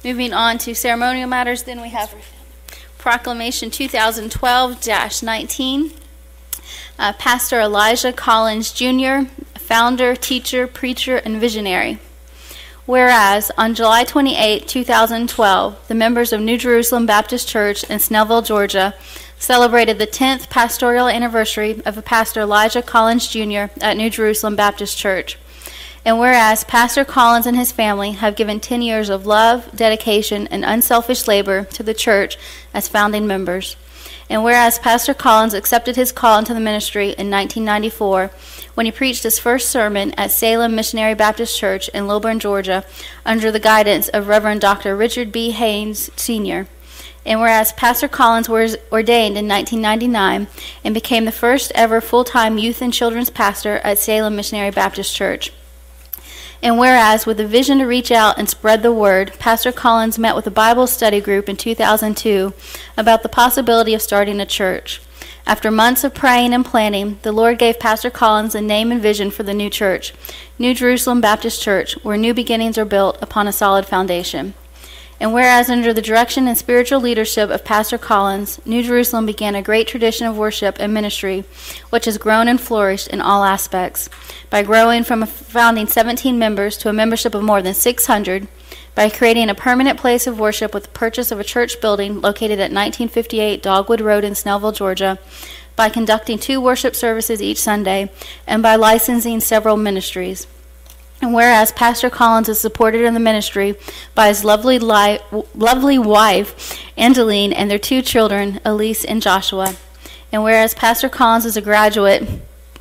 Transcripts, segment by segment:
Moving on to ceremonial matters, then we have Proclamation 2012-19. Pastor Elijah Collins, Jr., founder, teacher, preacher, and visionary. Whereas, on July 28, 2012, the members of New Jerusalem Baptist Church in Snellville, Georgia, celebrated the 10th pastoral anniversary of Pastor Elijah Collins, Jr. at New Jerusalem Baptist Church. And whereas Pastor Collins and his family have given 10 years of love, dedication, and unselfish labor to the church as founding members. And whereas Pastor Collins accepted his call into the ministry in 1994 when he preached his first sermon at Salem Missionary Baptist Church in Lilburn, Georgia, under the guidance of Reverend Dr. Richard B. Haynes, Sr. And whereas Pastor Collins was ordained in 1999 and became the first ever full-time youth and children's pastor at Salem Missionary Baptist Church. And whereas, with a vision to reach out and spread the word, Pastor Collins met with a Bible study group in 2002 about the possibility of starting a church. After months of praying and planning, the Lord gave Pastor Collins a name and vision for the new church, New Jerusalem Baptist Church, where new beginnings are built upon a solid foundation. And whereas under the direction and spiritual leadership of Pastor Collins, New Jerusalem began a great tradition of worship and ministry, which has grown and flourished in all aspects, by growing from a founding 17 members to a membership of more than 600, by creating a permanent place of worship with the purchase of a church building located at 1958 Dogwood Road in Snellville, Georgia, by conducting 2 worship services each Sunday, and by licensing several ministries. And whereas Pastor Collins is supported in the ministry by his lovely wife, Angeline, and their 2 children, Elise and Joshua. And whereas Pastor Collins is a graduate,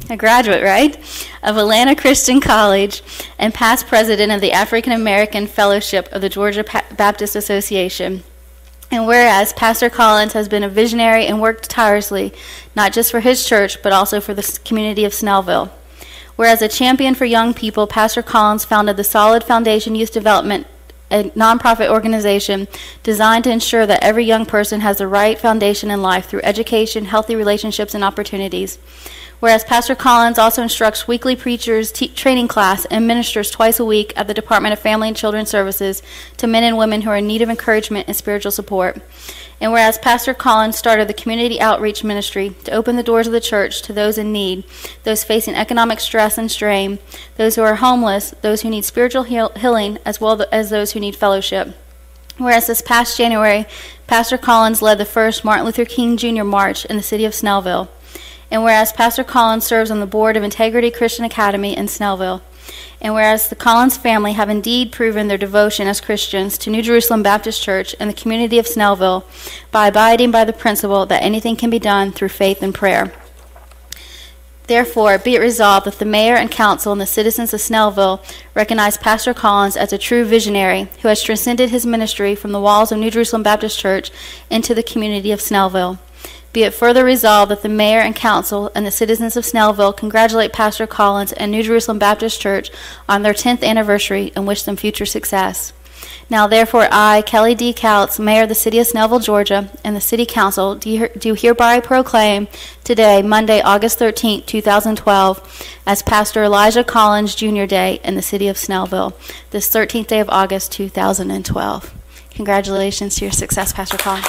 right, of Atlanta Christian College and past president of the African American Fellowship of the Georgia Baptist Association. And whereas Pastor Collins has been a visionary and worked tirelessly, not just for his church, but also for the community of Snellville. Whereas a champion for young people, Pastor Collins founded the Solid Foundation Youth Development, a nonprofit organization designed to ensure that every young person has the right foundation in life through education, healthy relationships, and opportunities. Whereas Pastor Collins also instructs weekly preachers, training class, and ministers twice a week at the Department of Family and Children's Services to men and women who are in need of encouragement and spiritual support. And whereas Pastor Collins started the community outreach ministry to open the doors of the church to those in need, those facing economic stress and strain, those who are homeless, those who need spiritual healing, as well as those who need fellowship. Whereas this past January, Pastor Collins led the first Martin Luther King Jr. March in the city of Snellville. And whereas Pastor Collins serves on the board of Integrity Christian Academy in Snellville. And whereas the Collins family have indeed proven their devotion as Christians to New Jerusalem Baptist Church and the community of Snellville by abiding by the principle that anything can be done through faith and prayer. Therefore, be it resolved that the mayor and council and the citizens of Snellville recognize Pastor Collins as a true visionary who has transcended his ministry from the walls of New Jerusalem Baptist Church into the community of Snellville. Be it further resolved that the mayor and council and the citizens of Snellville congratulate Pastor Collins and New Jerusalem Baptist Church on their 10th anniversary and wish them future success. Now, therefore, I, Kelly D. Couts, Mayor of the City of Snellville, Georgia, and the City Council do hereby proclaim today, Monday, August 13, 2012, as Pastor Elijah Collins Jr. Day in the City of Snellville, this 13th day of August, 2012. Congratulations to your success, Pastor Collins.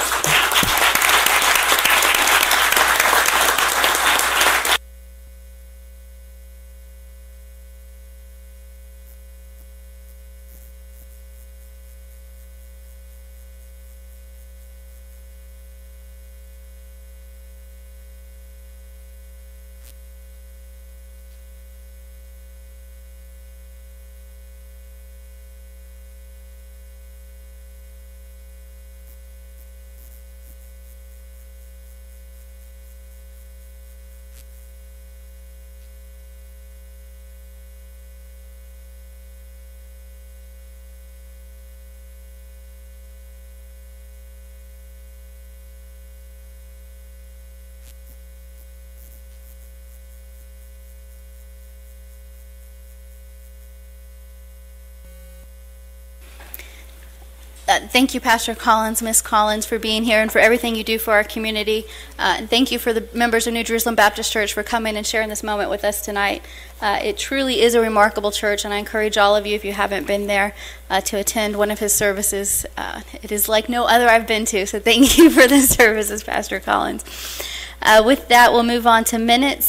Thank you, Pastor Collins, Miss Collins, for being here and for everything you do for our community. And thank you for the members of New Jerusalem Baptist Church for coming and sharing this moment with us tonight. It truly is a remarkable church, and I encourage all of you, if you haven't been there, to attend one of his services. It is like no other I've been to, so thank you for the services, Pastor Collins. With that, we'll move on to minutes.